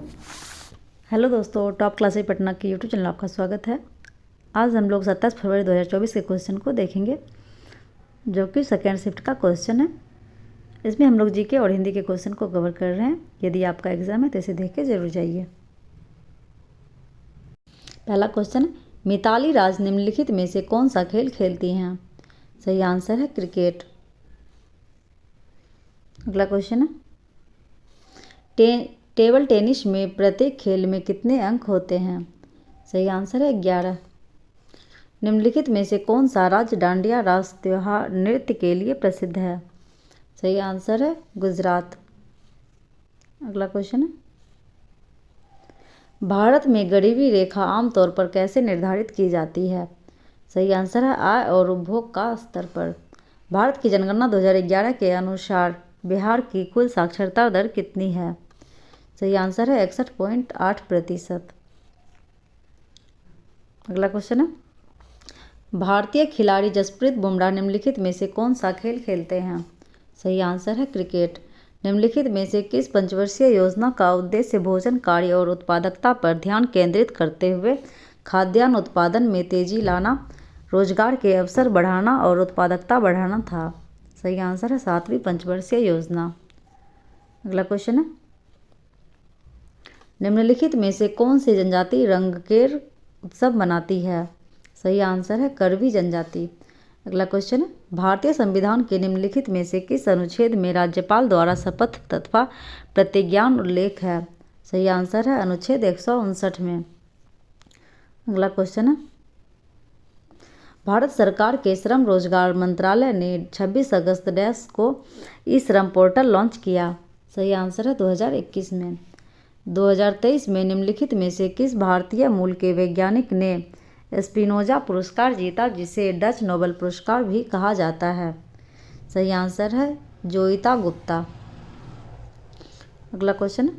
Hello दोस्तों, top classes Patna के YouTube channel आपका स्वागत है। आज हम लोग 27 फरवरी 2024 के क्वेश्चन को देखेंगे, जो कि सेकेंड शिफ्ट का क्वेश्चन है। इसमें हम लोग जीके और हिंदी के क्वेश्चन को कवर कर रहे हैं। यदि आपका एग्जाम है तो इसे देख के जरूर जाइए। पहला क्वेश्चन है, मिताली राज निम्नलिखित में से कौन सा खेल खेलती हैं? सही आंसर है क्रिकेट। अगला क्वेश्चन है, टेबल टेनिस में प्रत्येक खेल में कितने अंक होते हैं? सही आंसर है 11। निम्नलिखित में से कौन सा राज्य डांडिया रास त्योहार नृत्य के लिए प्रसिद्ध है? सही आंसर है गुजरात। अगला क्वेश्चन है, भारत में गरीबी रेखा आमतौर पर कैसे निर्धारित की जाती है? सही आंसर है आय और उपभोग का स्तर पर। भारत की जनगणना 2011 के अनुसार बिहार की कुल साक्षरता दर कितनी है? सही आंसर है 61.8%। अगला क्वेश्चन है, भारतीय खिलाड़ी जसप्रीत बुमराह निम्नलिखित में से कौन सा खेल खेलते हैं? सही आंसर है क्रिकेट। निम्नलिखित में से किस पंचवर्षीय योजना का उद्देश्य भोजन कार्य और उत्पादकता पर ध्यान केंद्रित करते हुए खाद्यान्न उत्पादन में तेजी लाना, रोजगार के अवसर बढ़ाना और उत्पादकता बढ़ाना था? सही आंसर है 7वीं पंचवर्षीय योजना। अगला क्वेश्चन है, निम्नलिखित में से कौन सी जनजाति रंगकेर उत्सव मनाती है? सही आंसर है करवी जनजाति। अगला क्वेश्चन है, भारतीय संविधान के निम्नलिखित में से किस अनुच्छेद में राज्यपाल द्वारा शपथ तथा प्रतिज्ञान उल्लेख है? सही आंसर है अनुच्छेद 159 में। अगला क्वेश्चन है, भारत सरकार के श्रम रोजगार मंत्रालय ने 26 अगस्त डैश को ई श्रम पोर्टल लॉन्च किया? सही आंसर है 2021 में। 2023 में निम्नलिखित में से किस भारतीय मूल के वैज्ञानिक ने स्पिनोजा पुरस्कार जीता, जिसे डच नोबेल पुरस्कार भी कहा जाता है? सही आंसर है जोइता गुप्ता। अगला क्वेश्चन,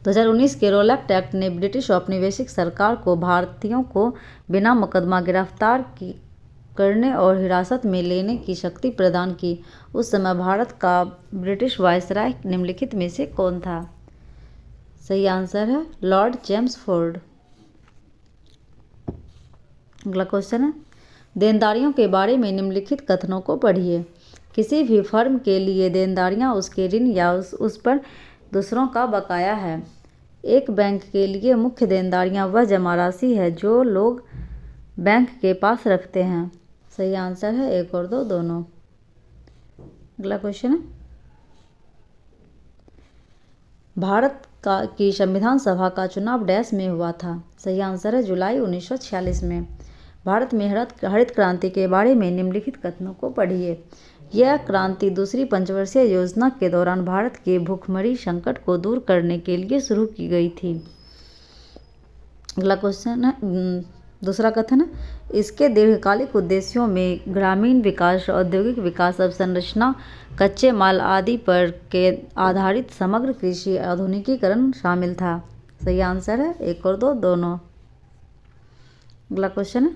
2019 के रोलैक्ट एक्ट ने ब्रिटिश औपनिवेशिक सरकार को भारतीयों को बिना मुकदमा गिरफ्तार करने और हिरासत में लेने की शक्ति प्रदान की। उस समय भारत का ब्रिटिश वायसराय निम्नलिखित में से कौन था? सही आंसर है लॉर्ड चेम्सफोर्ड। अगला क्वेश्चन है, देनदारियों के बारे में निम्नलिखित कथनों को पढ़िए। किसी भी फर्म के लिए देनदारियां उसके ऋण या उस पर दूसरों का बकाया है। एक बैंक के लिए मुख्य देनदारियां वह जमा राशि है जो लोग बैंक के पास रखते हैं। सही आंसर है 1 और 2 दोनों। अगला क्वेश्चन है, भारत की संविधान सभा का चुनाव डैश में हुआ था? सही आंसर है जुलाई 1946 में। भारत में हरित क्रांति के बारे में निम्नलिखित कथनों को पढ़िए। यह क्रांति दूसरी पंचवर्षीय योजना के दौरान भारत के भूखमरी संकट को दूर करने के लिए शुरू की गई थी। अगला क्वेश्चन है, दूसरा कथन है, इसके दीर्घकालिक उद्देश्यों में ग्रामीण विकास, औद्योगिक विकास, अवसंरचना, कच्चे माल आदि पर के आधारित समग्र कृषि आधुनिकीकरण शामिल था। सही आंसर है 1 और 2 दोनों। अगला क्वेश्चन है,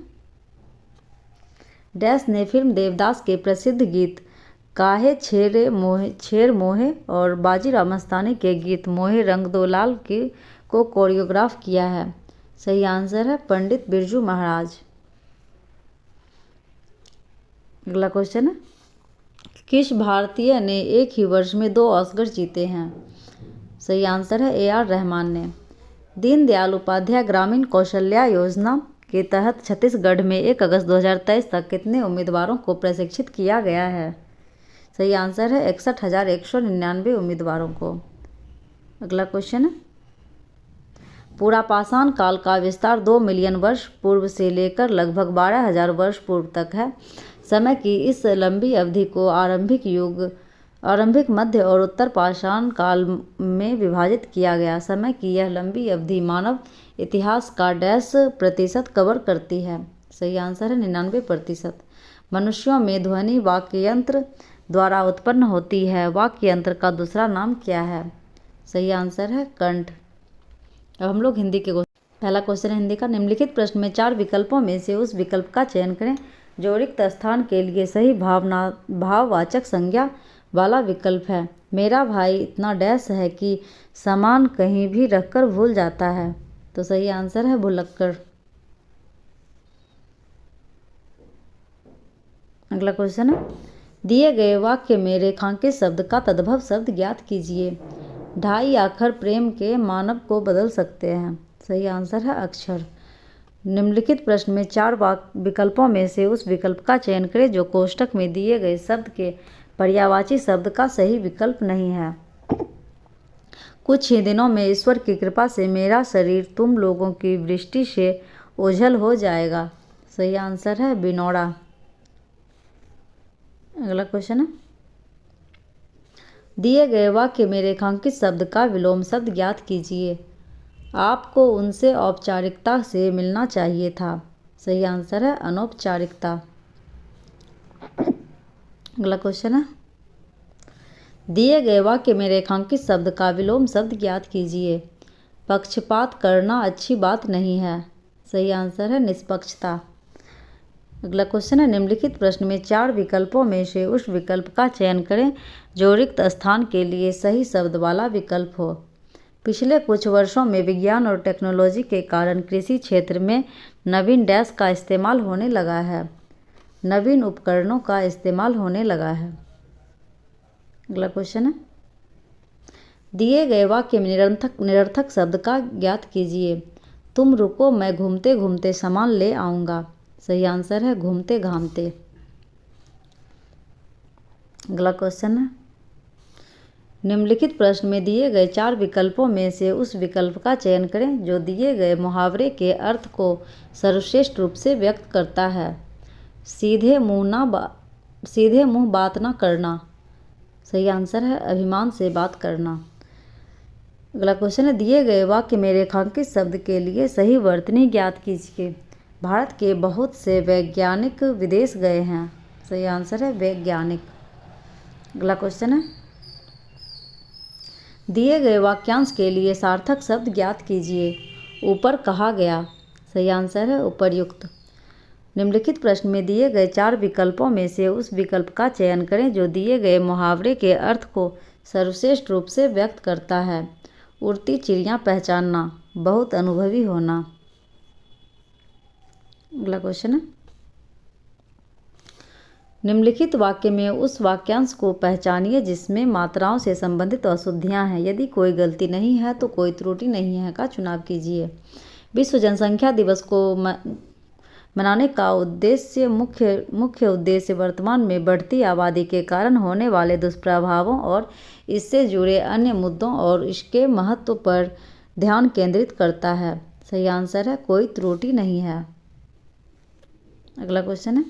डैश ने फिल्म देवदास के प्रसिद्ध गीत काहे छेर मोहे और बाजीराव मस्तानी के गीत मोहे रंग दो लाल को कोरियोग्राफ किया है? सही आंसर है पंडित बिरजू महाराज। अगला क्वेश्चन है, किस भारतीय ने एक ही वर्ष में 2 ऑस्कर जीते हैं? सही आंसर है AR रहमान ने। दीनदयाल उपाध्याय ग्रामीण कौशल्या योजना के तहत छत्तीसगढ़ में 1 अगस्त 2023 तक कितने उम्मीदवारों को प्रशिक्षित किया गया है? सही आंसर है 61,199 उम्मीदवारों को। अगला क्वेश्चन है, पूरा पाषाण काल का विस्तार 2 मिलियन वर्ष पूर्व से लेकर लगभग 12,000 वर्ष पूर्व तक है। समय की इस लंबी अवधि को आरंभिक युग, आरंभिक, मध्य और उत्तर पाषाण काल में विभाजित किया गया। समय की यह लंबी अवधि मानव इतिहास का डैश प्रतिशत कवर करती है? सही आंसर है 99%। मनुष्यों में ध्वनि वाक्ययंत्र द्वारा उत्पन्न होती है। वाक्ययंत्र का दूसरा नाम क्या है? सही आंसर है कंठ। अब हम लोग हिंदी के पहला क्वेश्चन है हिंदी का, निम्नलिखित प्रश्न में 4 विकल्पों में से उस विकल्प का चयन करें जो रिक्त स्थान के लिए सही भाववाचक संज्ञा वाला विकल्प है। मेरा भाई इतना डैश है कि सामान कहीं भी रखकर भूल जाता है। तो सही आंसर है भुलक्कड़। अगला क्वेश्चन है, दिए गए वाक्य में रेखांकित शब्द का तद्भव शब्द ज्ञात कीजिए। ढाई आखर प्रेम के मानव को बदल सकते हैं। सही आंसर है अक्षर। निम्नलिखित प्रश्न में 4 विकल्पों में से उस विकल्प का चयन करें जो कोष्ठक में दिए गए शब्द के पर्यायवाची शब्द का सही विकल्प नहीं है। कुछ ही दिनों में ईश्वर की कृपा से मेरा शरीर तुम लोगों की वृष्टि से ओझल हो जाएगा। सही आंसर है बिनौड़ा। अगला क्वेश्चन है, दिए गए वाक्य में रेखांकित शब्द का विलोम शब्द ज्ञात कीजिए। आपको उनसे औपचारिकता से मिलना चाहिए था। सही आंसर है अनौपचारिकता। अगला क्वेश्चन है, दिए गए वाक्य में रेखांकित शब्द का विलोम शब्द ज्ञात कीजिए। पक्षपात करना अच्छी बात नहीं है। सही आंसर है निष्पक्षता। अगला क्वेश्चन है, निम्नलिखित प्रश्न में 4 विकल्पों में से उस विकल्प का चयन करें जो रिक्त स्थान के लिए सही शब्द वाला विकल्प हो। पिछले कुछ वर्षों में विज्ञान और टेक्नोलॉजी के कारण कृषि क्षेत्र में नवीन डैश का इस्तेमाल होने लगा है। नवीन उपकरणों का इस्तेमाल होने लगा है। अगला क्वेश्चन है, दिए गए वाक्य में निरर्थक शब्द का ज्ञात कीजिए। तुम रुको मैं घूमते घूमते सामान ले आऊँगा। सही आंसर है घूमते घामते। अगला क्वेश्चन है, निम्नलिखित प्रश्न में दिए गए 4 विकल्पों में से उस विकल्प का चयन करें जो दिए गए मुहावरे के अर्थ को सर्वश्रेष्ठ रूप से व्यक्त करता है। सीधे मुंह बात ना करना। सही आंसर है अभिमान से बात करना। अगला क्वेश्चन है, दिए गए वाक्य में रेखांकित शब्द के लिए सही वर्तनी ज्ञात कीजिए। भारत के बहुत से वैज्ञानिक विदेश गए हैं। सही आंसर है वैज्ञानिक। अगला क्वेश्चन है, दिए गए वाक्यांश के लिए सार्थक शब्द ज्ञात कीजिए। ऊपर कहा गया। सही आंसर है उपर्युक्त। निम्नलिखित प्रश्न में दिए गए 4 विकल्पों में से उस विकल्प का चयन करें जो दिए गए मुहावरे के अर्थ को सर्वश्रेष्ठ रूप से व्यक्त करता है। उड़ती चिड़ियाँ पहचानना, बहुत अनुभवी होना। अगला क्वेश्चन है, निम्नलिखित वाक्य में उस वाक्यांश को पहचानिए जिसमें मात्राओं से संबंधित अशुद्धियाँ हैं। यदि कोई गलती नहीं है तो कोई त्रुटि नहीं है का चुनाव कीजिए। विश्व जनसंख्या दिवस को मनाने का मुख्य उद्देश्य वर्तमान में बढ़ती आबादी के कारण होने वाले दुष्प्रभावों और इससे जुड़े अन्य मुद्दों और इसके महत्व पर ध्यान केंद्रित करता है। सही आंसर है कोई त्रुटि नहीं है। अगला क्वेश्चन है,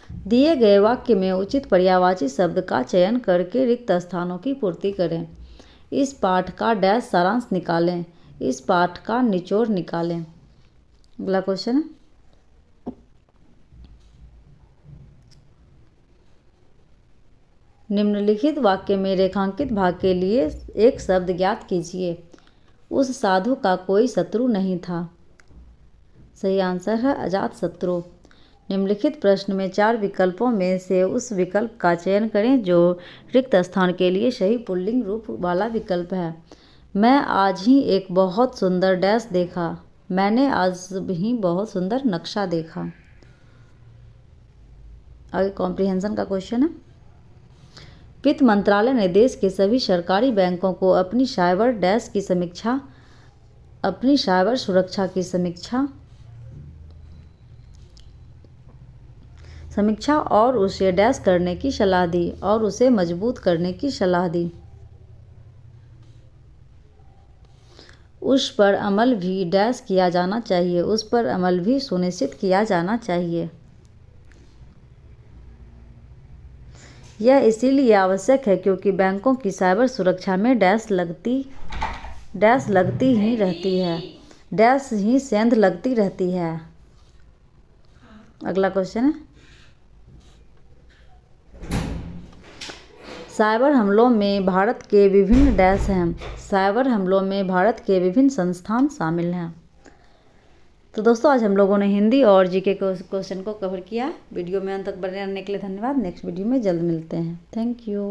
दिए गए वाक्य में उचित पर्यायवाची शब्द का चयन करके रिक्त स्थानों की पूर्ति करें। इस पाठ का डैश सारांश निकालें। इस पाठ का निचोड़ निकालें। अगला क्वेश्चन है, निम्नलिखित वाक्य में रेखांकित भाग के लिए एक शब्द ज्ञात कीजिए। उस साधु का कोई शत्रु नहीं था। सही आंसर है अजात शत्रु। निम्नलिखित प्रश्न में 4 विकल्पों में से उस विकल्प का चयन करें जो रिक्त स्थान के लिए सही पुल्लिंग रूप वाला विकल्प है। मैं आज ही एक बहुत सुंदर डैश देखा। मैंने आज ही बहुत सुंदर नक्शा देखा। आगे कॉम्प्रिहेंशन का क्वेश्चन है, वित्त मंत्रालय ने देश के सभी सरकारी बैंकों को अपनी साइबर सुरक्षा की समीक्षा और उसे डैश करने की सलाह दी और उसे मजबूत करने की सलाह दी। उस पर अमल भी डैश किया जाना चाहिए। उस पर अमल भी सुनिश्चित किया जाना चाहिए। यह इसीलिए आवश्यक है क्योंकि बैंकों की साइबर सुरक्षा में डैश लगती ही रहती है। डैश ही सेंध लगती रहती है। अगला क्वेश्चन है, साइबर हमलों में भारत के विभिन्न डैश हैं। साइबर हमलों में भारत के विभिन्न संस्थान शामिल हैं। तो दोस्तों आज हम लोगों ने हिंदी और जीके क्वेश्चन को कवर किया। वीडियो में अंत तक बने रहने के लिए धन्यवाद। नेक्स्ट वीडियो में जल्द मिलते हैं। Thank you.